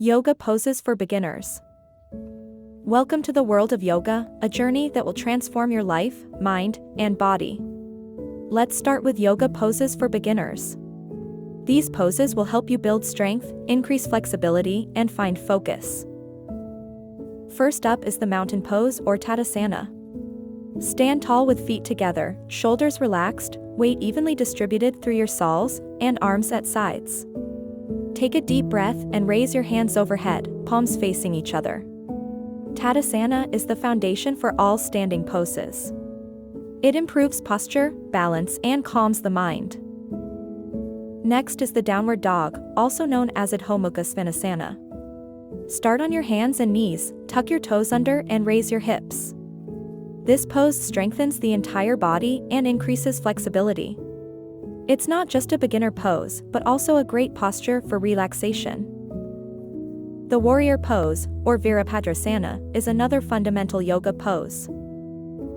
Yoga poses for beginners. Welcome to the world of yoga, a journey that will transform your life, mind, and body. Let's start with yoga poses for beginners. These poses will help you build strength, increase flexibility, and find focus. First up is the mountain pose or Tadasana. Stand tall with feet together, shoulders relaxed, weight evenly distributed through your soles, and arms at sides. Take a deep breath and raise your hands overhead, palms facing each other. Tadasana is the foundation for all standing poses. It improves posture, balance, and calms the mind. Next is the downward dog, also known as Adho Mukha Svanasana. Start on your hands and knees, tuck your toes under and raise your hips. This pose strengthens the entire body and increases flexibility. It's not just a beginner pose, but also a great posture for relaxation. The warrior pose, or Virabhadrasana, is another fundamental yoga pose.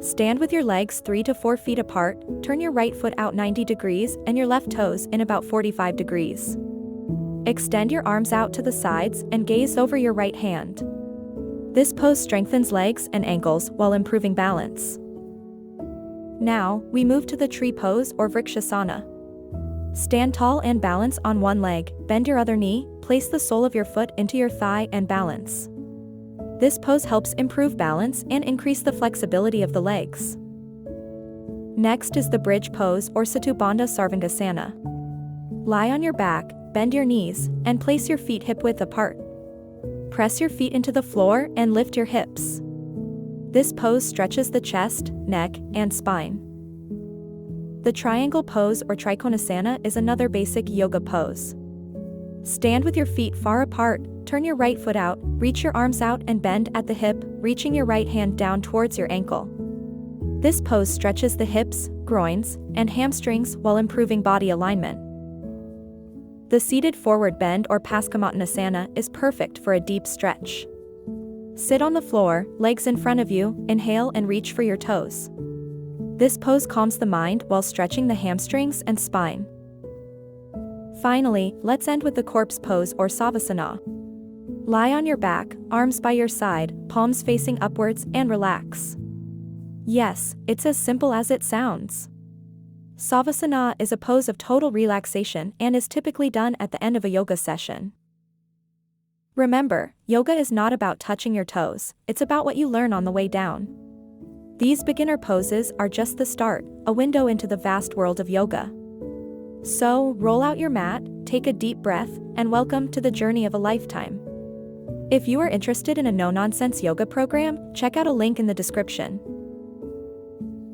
Stand with your legs 3 to 4 feet apart, turn your right foot out 90 degrees and your left toes in about 45 degrees. Extend your arms out to the sides and gaze over your right hand. This pose strengthens legs and ankles while improving balance. Now, we move to the tree pose or Vrikshasana. Stand tall and balance on one leg, bend your other knee, place the sole of your foot into your thigh and balance. This pose helps improve balance and increase the flexibility of the legs. Next is the bridge pose or Setu Bandha Sarvangasana. Lie on your back, bend your knees, and place your feet hip-width apart. Press your feet into the floor and lift your hips. This pose stretches the chest, neck, and spine. The triangle pose or Trikonasana is another basic yoga pose. Stand with your feet far apart, turn your right foot out, reach your arms out and bend at the hip, reaching your right hand down towards your ankle. This pose stretches the hips, groins, and hamstrings while improving body alignment. The seated forward bend or Paschimottanasana is perfect for a deep stretch. Sit on the floor, legs in front of you, inhale and reach for your toes. This pose calms the mind while stretching the hamstrings and spine. Finally, let's end with the corpse pose or Savasana. Lie on your back, arms by your side, palms facing upwards and relax. Yes, it's as simple as it sounds. Savasana is a pose of total relaxation and is typically done at the end of a yoga session. Remember, yoga is not about touching your toes, it's about what you learn on the way down. These beginner poses are just the start, a window into the vast world of yoga. So, roll out your mat, take a deep breath, and welcome to the journey of a lifetime. If you are interested in a no-nonsense yoga program, check out a link in the description.